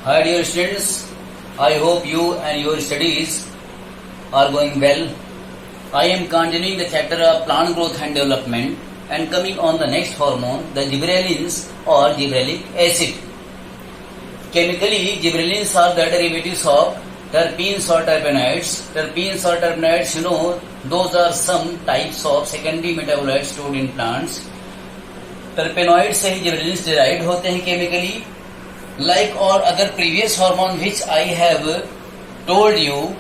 Hi dear students, I hope you and your studies are going well. I am continuing the chapter of plant growth and development and coming on the next hormone, the gibberellins or gibberellic acid. Chemically, gibberellins are the derivatives of terpenes or terpenoids. Terpenes or terpenoids, those are some types of secondary metabolites stored in plants. Terpenoids से ही gibberellins derived होते हैं chemically. Like all other previous hormones which I have told you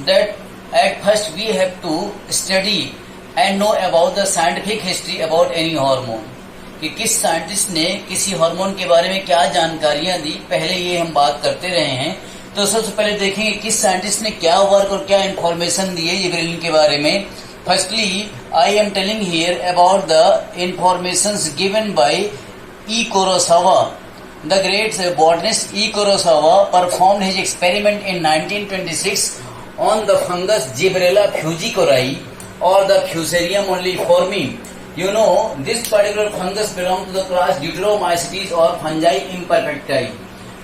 that at first we have to study and know about the scientific history about any hormone. कि किस scientist ने किसी hormone के बारे में क्या जानकारियां दी, पहले ये हम बात करते रहे हैं. तो सबसे पहले देखेंगे किस साइंटिस्ट ने क्या वर्क और क्या इंफॉर्मेशन दी है जिब्रेलिन के बारे में. Firstly I am telling here about the informations given by E Kurosawa. The great botanist E. Kurosawa performed his experiment in 1926 on the fungus Gibberella fujikuroi or the Fusarium onlyforme. This particular fungus belongs to the class Deuteromycetes or fungi imperfecti.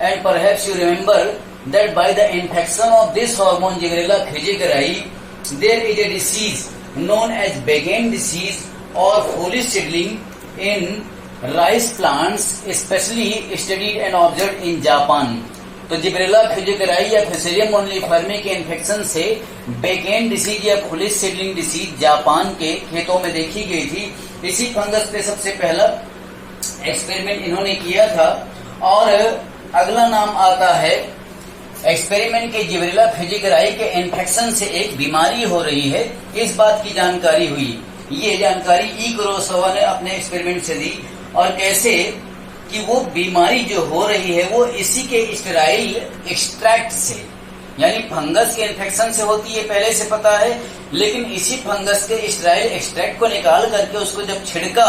And perhaps you remember that by the infection of this hormone Gibberella fujikuroi, there is a disease known as Begin disease or foolish seedling in rice plants specially studied and observe in Japan. तो Gibberella फ्यूजिकुराई या Fusarium ओनलीफॉर्मे के infection से बेकेन disease या foolish seedling disease Japan के खेतों में देखी गई थी. इसी फंगस पे सबसे पहला एक्सपेरिमेंट इन्होंने किया था. और अगला नाम आता है एक्सपेरिमेंट के जिब्रेला फ्यूजिकुराई के इन्फेक्शन से एक बीमारी हो रही है, इस बात की जानकारी हुई. ये जानकारी ई कुरोसावा ने अपने एक्सपेरिमेंट से दी. और कैसे कि वो बीमारी जो हो रही है वो इसी के स्टेराइल एक्सट्रैक्ट से, यानी फंगस के इन्फेक्शन से होती है पहले से पता है, लेकिन इसी फंगस के स्टेराइल एक्सट्रैक्ट को निकाल करके उसको जब छिड़का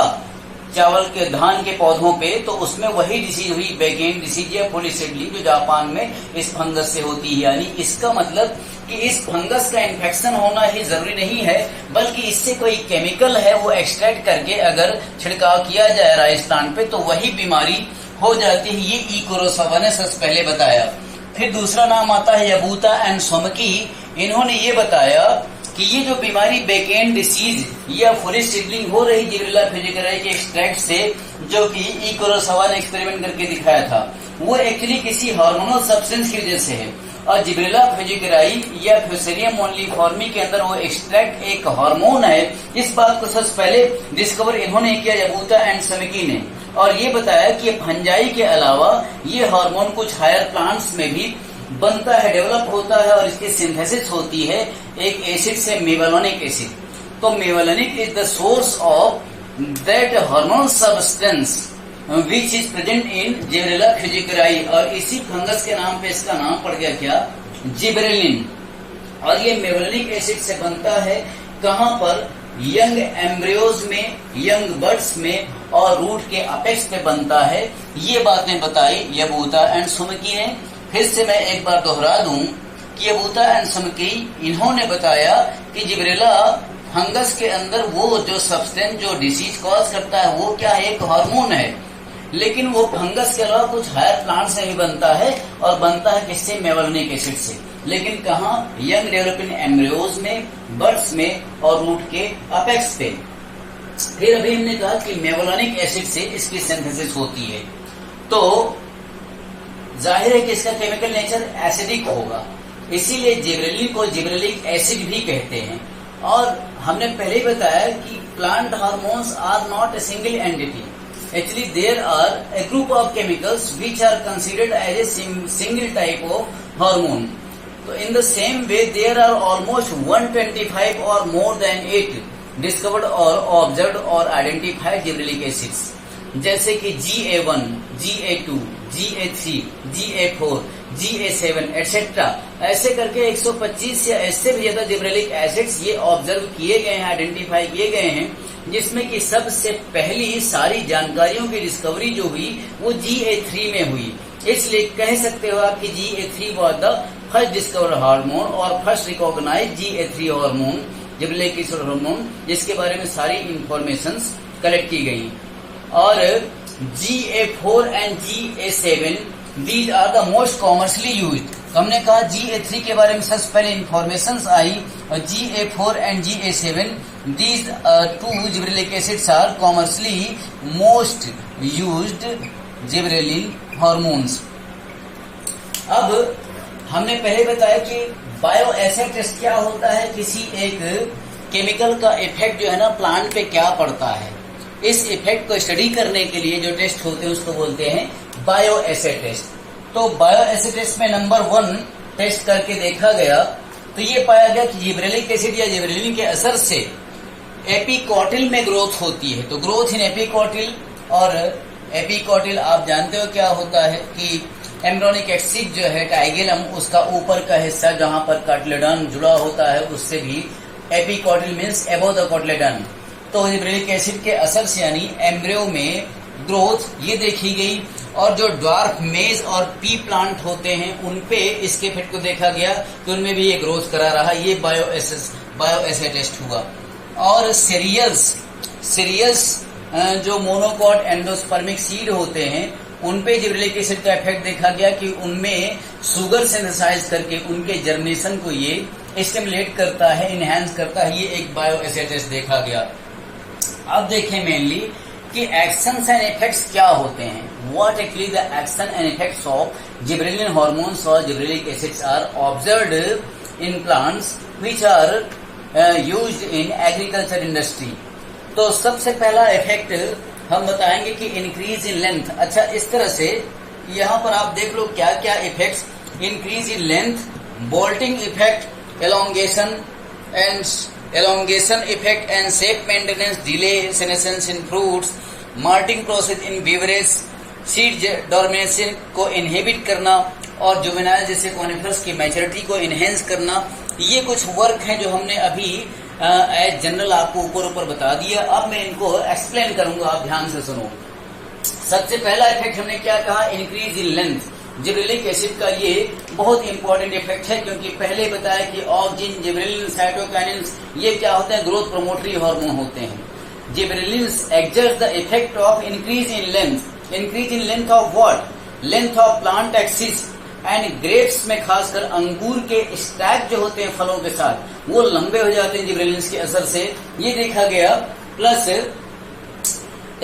चावल के धान के पौधों पे तो उसमें वही डिसीज हुई बेगेन डिसीज या फुलिश सीडलिंग जो जापान में इस फंगस से होती है. यानी इसका मतलब कि इस फंगस का इन्फेक्शन होना ही जरूरी नहीं है, बल्कि इससे कोई केमिकल है वो एक्सट्रैक्ट करके अगर छिड़काव किया जाए राइस प्लांट पे तो वही बीमारी हो जाती है. ये ई कुरोसावा ने सबसे पहले बताया. फिर दूसरा नाम आता है यबूता एंड सोमकी. इन्होंने ये बताया कि ये जो बीमारी बेकेन डिसीज या फुलिश सीडलिंग हो रही जिब्रेला फ्यूजिकुराई के एक्सट्रैक्ट से, जो कि ई कुरोसावा ने एक्सपेरिमेंट करके दिखाया था, वो एक्चुअली किसी हार्मोनल सब्सटेंस की वजह से है. और जिब्रेला फ्यूजिकुराई या फ्यूसेरियम ओनलीफॉर्मे के अंदर वो एक्सट्रैक्ट एक हार्मोन है. इस बात को सबसे पहले डिस्कवर इन्होंने किया यबूता एंड सोमकी ने. और ये बताया कि फंजाई के अलावा ये हार्मोन कुछ हायर प्लांट्स में भी बनता है, डेवलप होता है और इसकी सिंथेसिस होती है एक एसिड से, मेवालोनिक एसिड. तो mevalonic is the source of that hormone substance which is present in Gibberella fujikuroi. और इसी फंगस के नाम पे इसका नाम पड़ गया क्या, जिब्रेलिन. और ये मेवालोनिक एसिड से बनता है कहाँ पर, यंग एम्ब्रियोज में, यंग बर्ड्स में और रूट के अपेक्स पे बनता है. ये बातें बताई यबूता एंड सोमकी ने. फिर से मैं एक बार दोहरा दूं कि यबूता एंड सोमकी इन्होंने बताया कि जिब्रेला फंगस के अंदर वो जो सब्सटेंस जो डिसीज कॉज करता है वो क्या है, एक हार्मोन है, लेकिन वो फंगस के अलावा कुछ हायर प्लांट से भी बनता है और बनता है किससे, मेवालोनिक एसिड से. लेकिन कहाँ, यंग डेवलपिंग एम्ब्रियोज में, बर्ड्स में और रूट के अपेक्स पे. फिर अभी हमने कहा कि मेवालोनिक एसिड से इसकी सिंथेसिस होती है. तो जाहिर है कि इसका केमिकल नेचर एसिडिक होगा, इसीलिए जिब्रेलिन को जिब्रेलिक एसिड भी कहते हैं. और हमने पहले ही बताया कि plant hormones are not a single entity. Actually, there are a group of chemicals which are considered as a single type of hormone. So, in the same way, there are almost 125 or more than 8 discovered or observed or identified gibberellic acids. जैसे कि GA1, GA2, GA3, GA4, GA7 etcetera, ऐसे करके 125 या ऐसे भी ज्यादा gibberellic acids ये observe किए गए हैं, आइडेंटिफाई किए गए हैं, जिसमें कि सबसे पहली सारी जानकारियों की डिस्कवरी जो हुई वो GA3 में हुई. इसलिए कह सकते हो आप कि GA3 was the first discovered hormone और first recognise GA3 hormone, gibberellic acid hormone, जिसके बारे में सारी इंफॉर्मेशन कलेक्ट की गई. और GA4 and GA7 these are the most commercially used. हमने कहा GA3 के बारे में सबसे पहले इंफॉर्मेशन आई, और GA4 and GA7 these two gibberellic acids are commercially most used gibberellin hormones. अब हमने पहले बताया कि बायो एसिड टेस्ट क्या होता है, किसी एक केमिकल का इफेक्ट जो है ना प्लांट पे क्या पड़ता है, इस इफेक्ट को स्टडी करने के लिए जो टेस्ट होते हैं उसको बोलते हैं बायो एसिड टेस्ट। तो बायो एसिड टेस्ट में नंबर 1 टेस्ट करके देखा गया तो ये पाया गया कि जिबरेलिक एसिड या जिबरेलिन के असर से एपिकॉटिल में ग्रोथ होती है। तो ग्रोथ इन एपिकॉटिल, और एपिकॉटिल आप जानते हो क्या होता है कि एम्ब्रियोनिक एक्सिस जो है टाइगेलम, उसका ऊपर का हिस्सा जहां पर कार्टिलेडन जुड़ा होता है उससे भी एपिकॉटिल मीन्स अबव द कार्टिलेडन। तो जिबरेलिक एसिड के असर से यानी एम्ब्रियो में ग्रोथ ये देखी गई, और जो ड्वार्फ मेज और पी प्लांट होते हैं उनपे इसके इफेक्ट को देखा गया कि उनमें भी ये ग्रोथ करा रहा। ये बायो एसिड टेस्ट हुआ। और सीरियल्स जो मोनोकॉट एंडोस्पर्मिक सीड होते हैं उनपे जिबरेलिक एसिड का इफेक्ट देखा गया कि उनमें शुगर सिंथेसाइज करके उनके जर्मिनेशन को ये स्टिमुलेट करता है, इनहेंस करता है। ये एक बायो एसिड टेस्ट देखा गया। अब देखें मेनली कि एक्शंस एंड इफेक्ट्स क्या होते हैं। What actually the action and effects of gibberellin hormones और gibberellic acids are observed in plants which are used in agriculture industry. तो सबसे पहला इफेक्ट हम बताएंगे कि इंक्रीज इन लेंथ। अच्छा, इस तरह से यहाँ पर आप देख लो क्या क्या effects. Increase in length, bolting effect, elongation effect and shape maintenance, delay senescence in fruits, malting process in beverage, seed dormation को इनहिबिट करना, और जुवेनाइल जैसे कॉनिफरस की मैच्योरिटी को इनहेंस करना। ये कुछ वर्क हैं जो हमने अभी एज जनरल आपको ऊपर बता दिया। अब मैं इनको एक्सप्लेन करूंगा, आप ध्यान से सुनो। सबसे पहला इफेक्ट हमने क्या कहा, increase in length. Gibberellic acid का ये बहुत इंपॉर्टेंट इफेक्ट है, क्योंकि पहले बताया कि ऑक्जिन, जिबरेलिन, साइटोकाइनिन्स ये क्या होते हैं, ग्रोथ प्रोमोटरी हार्मोन होते हैं। Gibberellins exert the effect of increase in length. Increase in length of what, length of plant axis and grapes में खासकर अंगूर के स्टैक जो होते हैं फलों के साथ वो लंबे हो जाते हैं जिबरेलिन्स के असर से, ये देखा गया। प्लस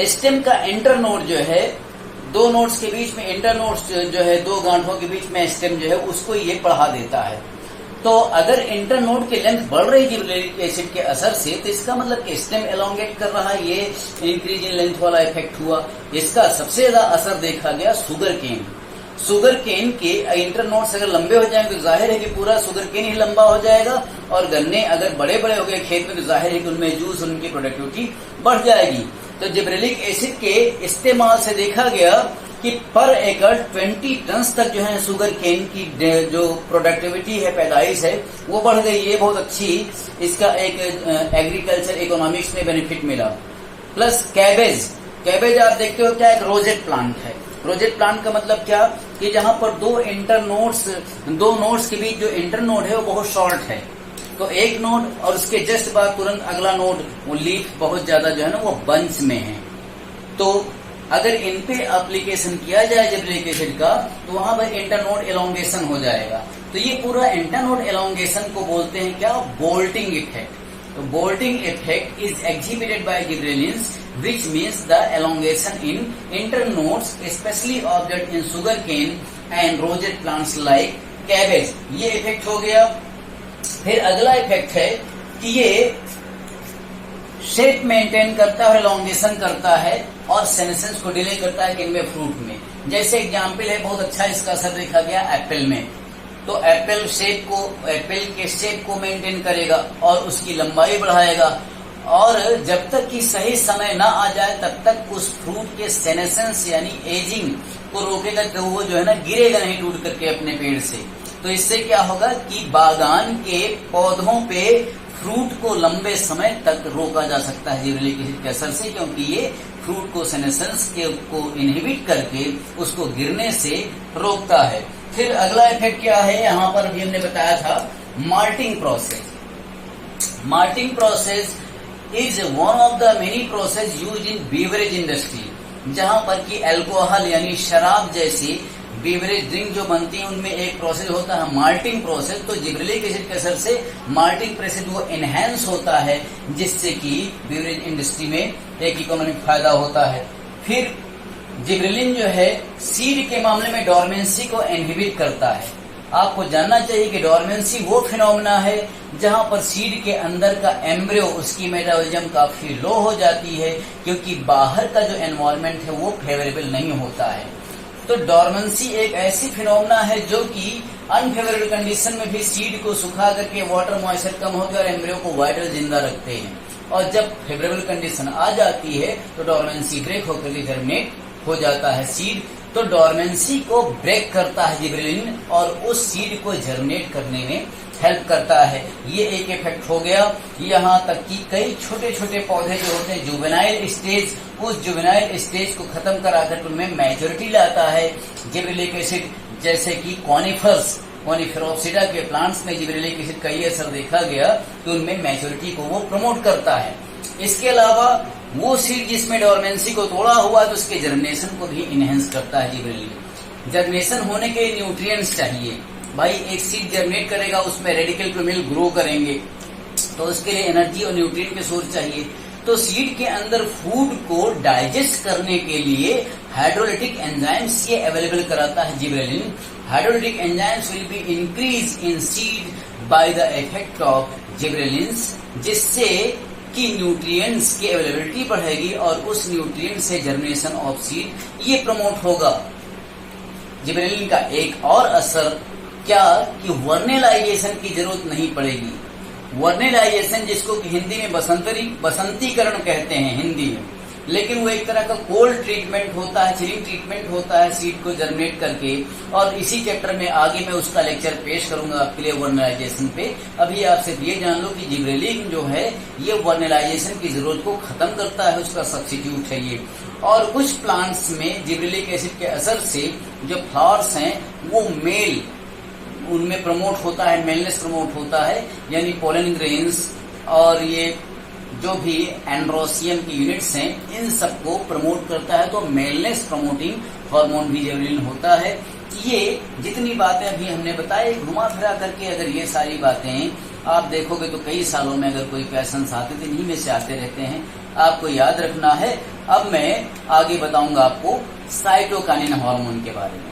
स्टेम का इंटरनोड जो है, दो नोड्स के बीच में इंटरनोड्स जो है, दो गांठों के बीच में स्टेम जो है उसको ये बढ़ा देता है। तो अगर इंटरनोड की लेंथ बढ़ रही जिबरेलिक एसिड के असर से तो इसका मतलब कि स्टेम एलोंगेट कर रहा है, ये इंक्रीज इन लेंथ वाला इफेक्ट हुआ। इसका सबसे ज्यादा असर देखा गया शुगर केन। शुगर केन के इंटरनोड्स अगर लंबे हो जाएंगे तो जाहिर है कि पूरा शुगर केन ही लंबा हो जाएगा, और गन्ने अगर बड़े बड़े हो गए खेत में तो जाहिर है कि उनमें जूस, उनकी प्रोडक्टिविटी बढ़ जाएगी। तो जिबरेलिक एसिड के इस्तेमाल से देखा गया कि पर एकड़ 20 टन तक जो है शुगर केन की जो प्रोडक्टिविटी है, पैदाइश है, वो बढ़ गई। ये बहुत अच्छी इसका एक एग्रीकल्चर इकोनॉमिक्स में बेनिफिट मिला। प्लस कैबेज आप देखते हो क्या, एक रोजेट प्लांट है। रोजेट प्लांट का मतलब क्या कि जहां पर दो नोड्स के बीच जो इंटरनोड है वो बहुत शॉर्ट है, तो एक नोड और उसके जस्ट बाद तुरंत अगला नोड, वो लीफ बहुत ज्यादा जो है ना वो बंच में है। तो अगर इन पे एप्लीकेशन किया जाए जिबरेलिक एसिड का तो वहां पर इंटरनोड एलोंगेशन हो जाएगा। तो ये पूरा इंटरनोड एलोंगेशन को बोलते हैं क्या, बोल्टिंग इफेक्ट। तो bolting effect is exhibited by gibberellins which means the elongation in internodes especially observed in sugarcane and rosette plants like cabbage। ये इफेक्ट हो गया। फिर अगला इफेक्ट है कि ये शेप मेंटेन करता है, एलोंगेशन करता है और सेनेसेंस को डिले करता है किनमें, फ्रूट में। जैसे एग्जाम्पल है, बहुत अच्छा इसका असर देखा गया एप्पल में। तो एप्पल के शेप को मेंटेन करेगा और उसकी लंबाई बढ़ाएगा, और जब तक कि सही समय ना आ जाए तब तक उस फ्रूट के सेनेसेंस यानी एजिंग को रोकेगा, तो वो जो है ना गिरेगा नहीं टूट करके अपने पेड़ से। तो इससे क्या होगा कि बागान के पौधों पे फ्रूट को लंबे समय तक रोका जा सकता है जिबरेलिक एसिड के असर से, क्योंकि ये फ्रूट को सेनेसेंस को इनहिबिट करके उसको गिरने से रोकता है। फिर अगला इफेक्ट क्या है, यहाँ पर अभी हमने बताया था malting process. Malting process is one of the many process used in beverage industry, जहां पर कि अल्कोहल यानी शराब जैसी बेवरेज ड्रिंक जो बनती है उनमें एक प्रोसेस होता है माल्टिंग प्रोसेस। तो जिब्रेलिक एसिड के असर से माल्टिंग प्रोसेस वो एनहेंस होता है, जिससे कि बेवरेज इंडस्ट्री में एक इकोनॉमिक फायदा होता है। फिर जिब्रेलिन जो है सीड के मामले में डोरमेंसी को इनहिबिट करता है। आपको जानना चाहिए कि डोरमेंसी वो फिनोमेना है जहां पर सीड के अंदर का एम्ब्रियो, उसकी मेटाबॉलिज्म काफी लो हो जाती है, क्योंकि बाहर का जो एनवायरनमेंट है वो फेवरेबल नहीं होता है। तो डोरमेंसी एक ऐसी फिनोमेना है जो कि अनफेवरेबल कंडीशन में भी सीड को सुखा करके वाटर मॉइस्चर कम होकर और एम्ब्रियो को वाइटल जिंदा रखते हैं, और जब फेवरेबल कंडीशन आ जाती है तो डोरमेंसी ब्रेक होकर जर्मिनेट हो जाता है सीड। तो डोरमेंसी को ब्रेक करता है जिब्रेलिन और उस सीड को जर्मिनेट करने में हेल्प करता है। ये एक इफेक्ट हो गया। यहाँ तक कि कई छोटे छोटे पौधे जो होते हैं जुवेनाइल स्टेज, उस जुवेनाइल स्टेज को खत्म कराकर उनमें मैच्योरिटी लाता है जिब्रेलिक एसिड। जैसे कि कॉनिफेरोप्सिडा के प्लांट्स में जिब्रेलिक एसिड का ये असर देखा गया कि उनमें मैच्योरिटी को वो प्रमोट करता है। इसके अलावा वो सीड जिसमें डोरमेंसी को तोड़ा हुआ तो उसके जर्मिनेशन को भी इनहेंस करता है जिब्रेलिन। जर्मिनेशन होने के न्यूट्रिएंट्स चाहिए भाई। एक सीड जर्मिनेट करेगा उसमें रेडिकल प्लूमेल ग्रो करेंगे, तो उसके लिए एनर्जी और न्यूट्रिएंट के सोर्स चाहिए। तो सीड के अंदर फूड को डाइजेस्ट करने के लिए हाइड्रोलिटिक एंजाइम्स ये अवेलेबल कराता है gibberellin. Hydrolytic enzymes will be increase in seed by the effect of gibberellins, जिससे कि न्यूट्रिएंट्स की अवेलेबिलिटी बढ़ेगी और उस न्यूट्रिएंट से जर्मिनेशन ऑफ सीड ये प्रमोट होगा। जिब्रेलिन का एक और असर क्या कि वर्नेलाइजेशन की जरूरत नहीं पड़ेगी। वर्नेलाइजेशन जिसको कि हिंदी में बसंतीकरण कहते हैं हिंदी में, लेकिन वो एक तरह का कोल्ड ट्रीटमेंट होता है, चिलिंग ट्रीटमेंट होता है सीड को जर्मिनेट करके। और इसी चैप्टर में आगे मैं उसका लेक्चर पेश करूंगा आपके लिए वर्नेलाइजेशन पे। अभी आप सिर्फ ये जान लो कि जिब्रेलिन जो है ये वर्नेलाइजेशन की जरूरत को खत्म करता है, उसका सब्स्टिट्यूट है ये। और कुछ प्लांट्स में जिब्रेलिक एसिड के असर से जो फ्लावर्स हैं वो मेल उनमें प्रमोट होता है, मेलनेस प्रमोट होता है, यानी पोलन ग्रेन्स और ये जो भी एंड्रोसियम की यूनिट्स हैं इन सबको प्रमोट करता है। तो मेलनेस प्रमोटिंग हार्मोन भी जिब्रेलिन होता है। ये जितनी बातें अभी हमने बताई घुमा फिरा करके अगर ये सारी बातें आप देखोगे तो कई सालों में अगर कोई क्वेश्चंस आते थे इन्हीं में से आते रहते हैं, आपको याद रखना है। अब मैं आगे बताऊंगा आपको साइटोकाइनिन हार्मोन के बारे में।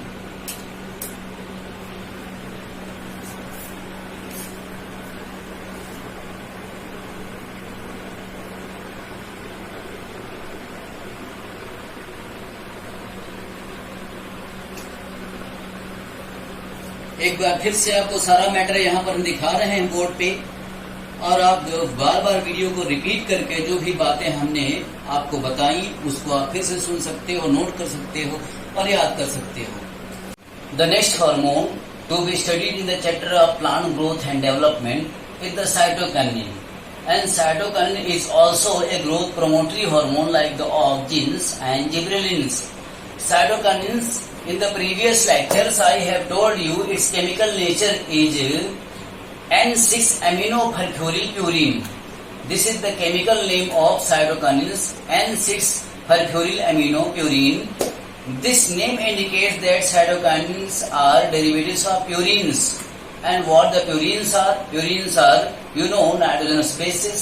एक बार फिर से आपको सारा मैटर यहाँ पर दिखा रहे हैं बोर्ड पे, और आप बार बार वीडियो को रिपीट करके जो भी बातें हमने आपको बताई उसको आप फिर से सुन सकते हो, नोट कर सकते हो और याद कर सकते हो। The next hormone to be studied in the chapter of plant growth and development is the cytokinin, and cytokinin is also a growth promotory hormone like the auxins and gibberellins. Cytokinins, in the previous lectures I have told you its chemical nature is N6-aminopurpurylpurine. This is the chemical name of cytokinins, N6-purpurylaminopurine. This name indicates that cytokinins are derivatives of purines. And what the purines are? Purines are, nitrogenous bases.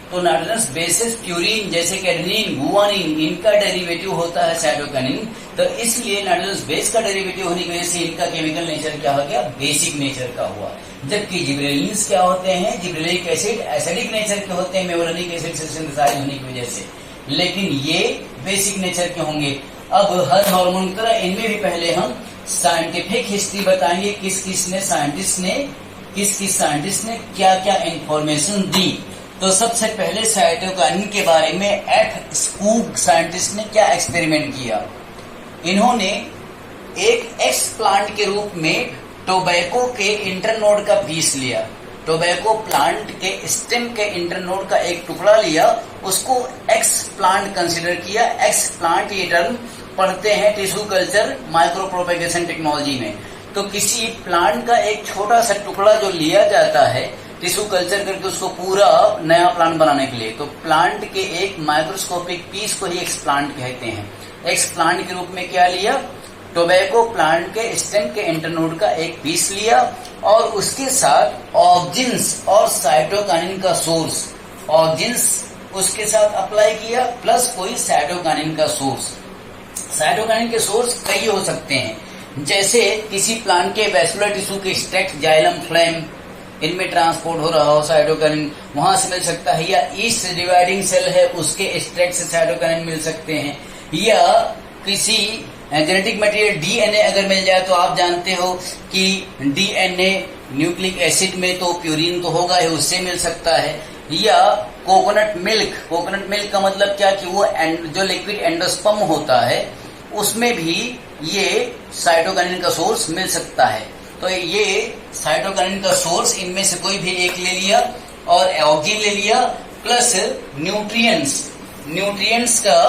तो nitrogenous bases purine जैसे कि adenine, guanine, इनका derivative होता है cytokinin. तो इसलिए nitrogenous base का derivative होने की वजह से इनका केमिकल नेचर क्या हो गया? बेसिक नेचर का हुआ। जबकि जिब्रेलिन्स क्या होते हैं? जिब्रेलिक एसिड एसिडिक नेचर के होते हैं मेवरनिक एसिड से सिंथेसाइज होने की वजह से, लेकिन ये बेसिक नेचर के होंगे। अब हर हार्मोन की तरह इनमें भी पहले हम साइंटिफिक हिस्ट्री बताएंगे, किस किस साइंटिस्ट ने क्या क्या इंफॉर्मेशन दी। तो सबसे पहले साइटोकाइनिन के बारे में एफ स्कूग साइंटिस्ट ने क्या एक्सपेरिमेंट किया? इन्होंने एक एक्स प्लांट के रूप में टोबैको के इंटरनोड का पीस लिया। टोबैको प्लांट के स्टेम के इंटरनोड का एक टुकड़ा लिया, उसको एक्स प्लांट कंसिडर किया। एक्स प्लांट ये टर्म पढ़ते हैं tissue culture micro propagation technology में। तो किसी प्लांट का एक छोटा सा टुकड़ा जो लिया जाता है टिश्यू कल्चर करके उसको पूरा नया प्लांट बनाने के लिए, तो प्लांट के एक माइक्रोस्कोपिक पीस को ही एक्सप्लांट कहते हैं। एक्सप्लांट के रूप में क्या लिया? टोबैको प्लांट के स्टेम के इंटरनोड का एक पीस लिया और उसके साथ ऑक्जिन्स और साइटोकाइनिन का सोर्स, ऑक्जिन्स उसके साथ अप्लाई किया प्लस कोई साइटोकाइनिन का सोर्स। साइटोकाइनिन के सोर्स कई हो सकते हैं, जैसे किसी प्लांट के वैस्कुलर टिश्यू के स्ट्रैक्ट, जाइलम, फ्लेम, इनमें ट्रांसपोर्ट हो रहा हो साइटोकाइनिन, वहां से मिल सकता है। या ईस्ट डिवाइडिंग सेल है, उसके स्ट्रैक्ट से साइटोकाइनिन मिल सकते हैं। या किसी जेनेटिक मटेरियल डीएनए अगर मिल जाए, तो आप जानते हो कि डीएनए न्यूक्लिक एसिड में तो प्यूरिन तो होगा ही, उससे मिल सकता है। या कोकोनट मिल्क, कोकोनट मिल्क का मतलब क्या कि वो जो लिक्विड एंडोस्पर्म होता है उसमें भी ये साइटोकाइनिन का सोर्स मिल सकता है। तो ये साइटोकाइनिन का सोर्स इनमें से कोई भी एक ले लिया और ऑक्जिन ले लिया प्लस न्यूट्रिएंट्स। न्यूट्रिएंट्स का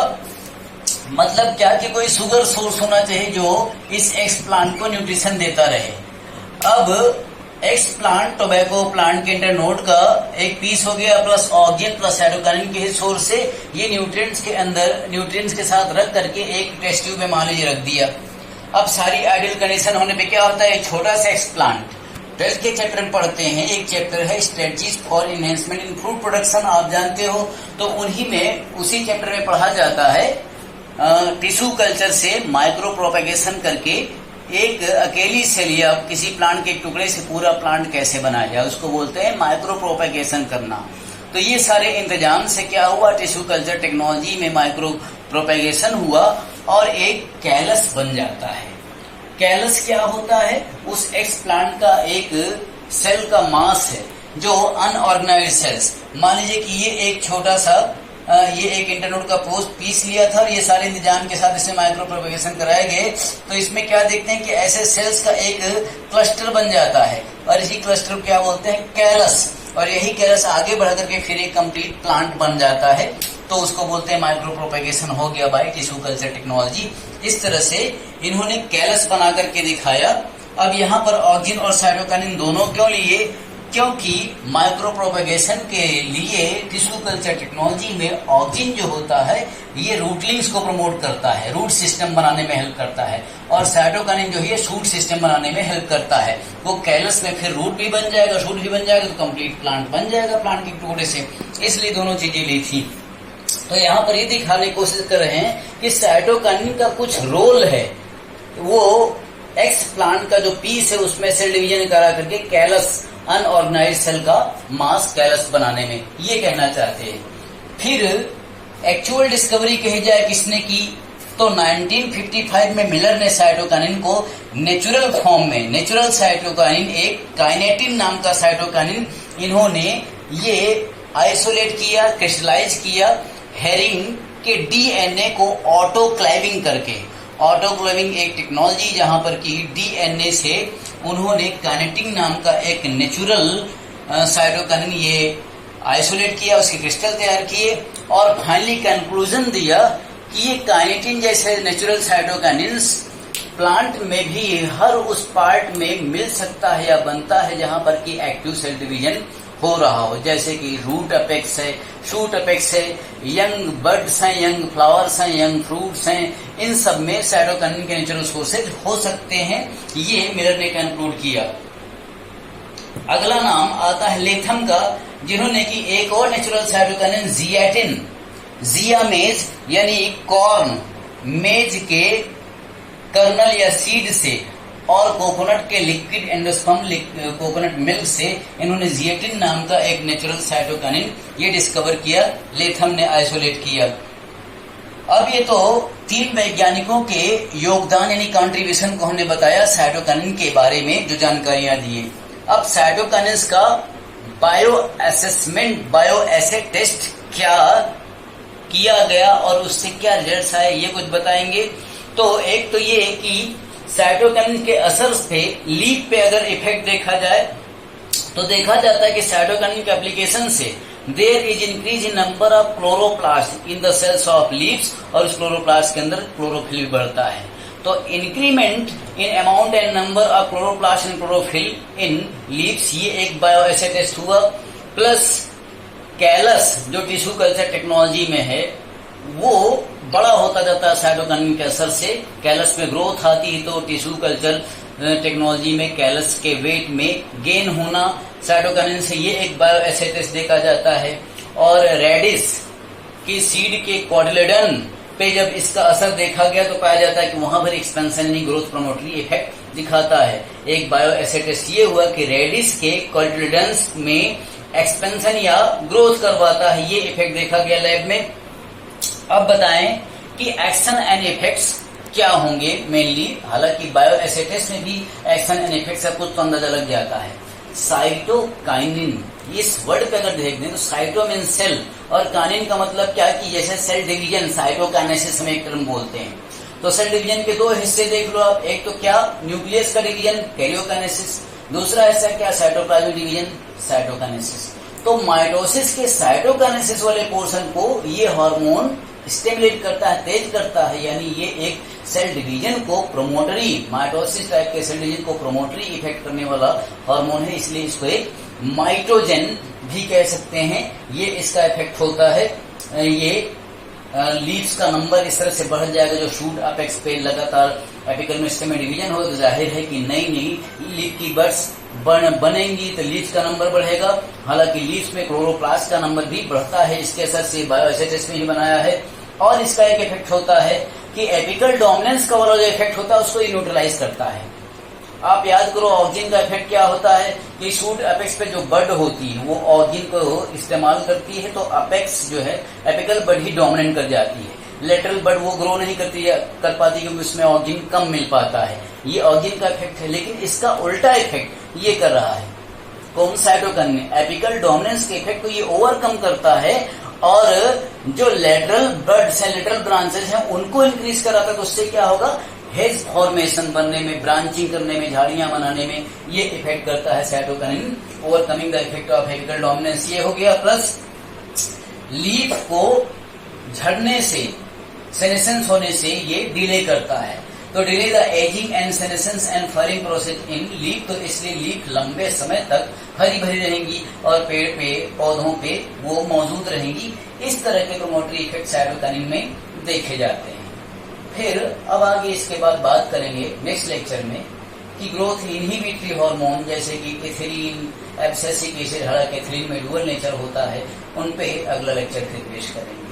मतलब क्या कि कोई शुगर सोर्स होना चाहिए जो इस एक्स प्लांट को न्यूट्रिशन देता रहे। अब एक्स प्लांट टोबैको प्लांट के इंटरनोड का एक पीस हो गया प्लस ऑक्जिन प्लस साइटोकाइनिन के सोर्स से ये न्यूट्रिएंट्स के अंदर न्यूट्रिएंट्स के साथ रख करके एक टेस्ट ट्यूब में मान लीजिए रख दिया। अब सारी आइडियल कंडीशन होने पे क्या होता है, छोटा सा एक्स प्लांट 12th के चैप्टर में पढ़ते हैं। एक चैप्टर है strategies for enhancement in fruit production, आप जानते हो, तो उन्हीं में उसी चैप्टर में पढ़ा जाता है टिश्यू कल्चर से माइक्रो प्रोपेगेशन करके एक अकेली सेल या किसी प्लांट के टुकड़े से पूरा प्लांट कैसे बनाया जाए, उसको बोलते हैं माइक्रो प्रोपेगेशन करना। तो ये सारे इंतजाम से क्या हुआ, टिश्यू कल्चर टेक्नोलॉजी में माइक्रो प्रोपेगेशन हुआ और एक कैलस बन जाता है। कैलस क्या होता है, उस एक्स प्लांट का एक सेल का मास है जो अनऑर्गेनाइज्ड सेल्स, मान लीजिए कि ये एक छोटा सा ये एक इंटरनोड का पोस्ट पीस लिया था और ये सारे इंतजाम के साथ इसमें माइक्रो प्रोपेगेशन कराए गए। तो इसमें क्या देखते हैं कि ऐसे सेल्स का एक क्लस्टर बन जाता है और इसी क्लस्टर को क्या बोलते हैं, कैलस। और यही कैलस आगे बढ़ करके फिर एक कंप्लीट प्लांट बन जाता है, तो उसको बोलते हैं माइक्रो प्रोपेगेशन हो गया बाय टिश्यू कल्चर टेक्नोलॉजी। इस तरह से इन्होंने कैलस बना करके दिखाया। अब यहाँ पर ऑक्जिन और साइटोकाइनिन दोनों क्यों लिए, क्योंकि माइक्रो प्रोपेगेशन के लिए टिश्यू कल्चर टेक्नोलॉजी में ऑक्जिन जो होता है ये रूटलिंग्स को प्रमोट करता है, रूट सिस्टम बनाने में हेल्प करता है, और साइटोकाइनिन जो है शूट सिस्टम बनाने में हेल्प करता है। वो कैलस में फिर रूट भी बन जाएगा, शूट भी बन जाएगा, तो कंप्लीट प्लांट बन जाएगा प्लांट के टुकड़े से, इसलिए दोनों चीजें ली थी। तो यहाँ पर ये दिखाने की कोशिश कर रहे हैं कि साइटोकाइनिन का कुछ रोल है, वो एक्स प्लांट का जो पीस है उसमें सेल डिवीजन करा करके कैलस, अनऑर्गेनाइज्ड सेल का मास कैलस बनाने में, ये कहना चाहते हैं। फिर एक्चुअल डिस्कवरी कही जाए किसने की, तो 1955 में मिलर ने साइटोकाइनिन को नेचुरल फॉर्म में, नेचुरल साइटोकाइनिन एक काइनेटिन नाम का साइटोकाइनिन इन्होंने ये आइसोलेट किया, क्रिस्टलाइज किया हेरिंग के डीएनए को ऑटोक्लेविंग करके। ऑटोक्लेविंग एक टेक्नोलॉजी जहां पर की डीएनए से उन्होंने काइनेटिन नाम का एक नेचुरल साइटोकाइनिन ये आइसोलेट किया, उसके क्रिस्टल तैयार किए और फाइनली कंक्लूजन दिया कि ये काइनेटिन जैसे नेचुरल साइटोकाइनिन्स प्लांट में भी हर उस पार्ट में मिल सकता है या बनता है जहां पर की एक्टिव सेल डिवीजन हो रहा हो, जैसे कि रूट अपेक्स है, शूट अपेक्स है, यंग बर्ड्स हैं, यंग फ्लावर्स हैं, यंग फ्रूट्स हैं, इन सब में साइटोकाइनिन के नेचुरल सोर्सेज हो सकते हैं, ये मिलर ने कंक्लूड किया। अगला नाम आता है लेथम का, जिन्होंने की एक और नेचुरल साइटोकाइनिन जियाटिन, जियामेज यानी कॉर्न मेज के कर्नल या सीड से और कोकोनट के लिक्विड एंडोस्पर्म कोकोनट मिल्क से इन्होंने जियाटिन नाम का एक नेचुरल साइटोकाइनिन ये डिस्कवर किया, लेथम ने आइसोलेट किया। अब ये तो तीन वैज्ञानिकों के योगदान यानी कंट्रीब्यूशन को हमने बताया साइटोकाइनिन के बारे में जो जानकारियां दिए। अब साइटोकाइनिन का bio assessment, bio assay test क्या किया गया और उससे क्या रिजल्ट्स आए ये कुछ बताएंगे। तो एक तो ये कि साइटोकाइनिन के असर पे लीफ पे अगर इफेक्ट देखा जाए तो देखा जाता है कि साइटोकाइनिन के एप्लीकेशन से there is increase in number of chloroplast in the cells of leaves, और इस क्लोरोप्लास्ट के अंदर क्लोरोफिल बढ़ता है। तो increment in amount and number of chloroplast and chlorophyll in leaves, ये एक बायो एसे टेस्ट हुआ। प्लस कैलस जो टिश्यू कल्चर टेक्नोलॉजी में है वो बड़ा होता जाता है साइटोकिनिन के असर से। कैलस में ग्रोथ आती है तो टिश्यू कल्चर टेक्नोलॉजी में कैलस के वेट में गेन होना साइटोकिनिन से, ये एक बायोएसिटिस देखा जाता है। और रेडिस की सीड के कॉटिलेडन पे जब इसका असर देखा गया तो पाया जाता है कि वहां पर एक्सपेंशन नहीं, ग्रोथ प्रोमोटरी इफेक्ट दिखाता है। एक बायोएसिटिस ये हुआ कि रेडिस के कॉटिलेडन्स में एक्सपेंशन या ग्रोथ करवाता है, ये इफेक्ट देखा गया लैब में। अब बताएं कि एक्शन एंड इफेक्ट्स क्या होंगे मेनली। हालांकि बायोएसिटिस में भी एक्शन एंड इफेक्ट सब कुछ तो अंदाजा लग जाता है। साइटोकाइनिन, इस वर्ड पे अगर देख दें तो साइटो मीन सेल और काइनिन का मतलब क्या कि जैसे सेल डिवीजन साइटोकाइनेसिस में एक टर्म बोलते हैं। तो सेल डिवीजन के दो हिस्से देख लो आप, एक तो क्या न्यूक्लियस का डिवीजन कैरियोकाइनेसिस, दूसरा हिस्सा क्या साइटोप्लाज्मिक डिवीजन साइटोकाइनेसिस। तो माइटोसिस के साइटोकाइनेसिस वाले पोर्शन को ये हार्मोन स्टिमुलेट करता है, तेज करता है, यानी ये एक सेल डिवीजन को प्रोमोटरी, माइटोसिस टाइप के सेल डिवीजन को प्रोमोटरी इफेक्ट करने वाला हार्मोन है, इसलिए इसको एक माइटोजेन भी कह सकते हैं। ये इसका इफेक्ट होता है। ये लीव्स का नंबर इस तरह से बढ़ जाएगा, जो शूट अपेक्स पे लगातार एपिकल मेरिस्टेम में डिवीजन होगा तो जाहिर है कि नई नई लीफ की बड्स बनेंगी तो लीव्स का नंबर बढ़ेगा। हालांकि लीव्स में क्लोरोप्लास्ट का नंबर भी बढ़ता है, इसके असर से बायोएसिटिस में ही बनाया है। और इसका एक इफेक्ट होता है कि एपिकल डोमिनेंस का वाला जो इफेक्ट होता है उसको न्यूट्रलाइज करता है। आप याद करो ऑक्सिन का इफेक्ट क्या होता है कि शूट अपेक्स पे जो बड होती है वो ऑक्सिन को इस्तेमाल करती है, तो अपेक्स जो है एपिकल बड ही डोमिनेंट कर जाती है। लेटरल बड वो ग्रो नहीं कर पाती क्योंकि उसमें ऑक्सिन कम मिल पाता है। ये ऑक्सिन का इफेक्ट है, लेकिन इसका उल्टा इफेक्ट ये कर रहा है कौन, साइटोकिनिन। एपिकल डोमिनेंस के इफेक्ट को ये ओवरकम करता है और जो लेटरल बड से लेटरल ब्रांचेस हैं उनको इंक्रीज कराता है। तो उससे क्या होगा, हेज फॉर्मेशन बनने में, ब्रांचिंग करने में, झाड़ियां बनाने में ये इफेक्ट करता है cytokinin, overcoming the effect of apical dominance. ये हो गया। प्लस लीफ को झड़ने से, सेनेसेंस होने से ये डिले करता है। तो delay the ageing and senescence and furring process in leaf, तो इसलिए लीफ लंबे समय तक हरी भरी रहेंगी और पेड़ पे, पौधों पे वो मौजूद रहेंगी। इस तरह के प्रोमोटरी इफेक्ट साइटोकिनिन में देखे जाते हैं। फिर अब आगे इसके बाद बात करेंगे नेक्स्ट लेक्चर में कि ग्रोथ इनहिबिटरी हार्मोन जैसे कि एथिलीन, एब्सिसिक एसिड, हालांकि एथिलीन में डुअल नेचर होता है, उन पे अगला लेक्चर फिर पेश करेंगे।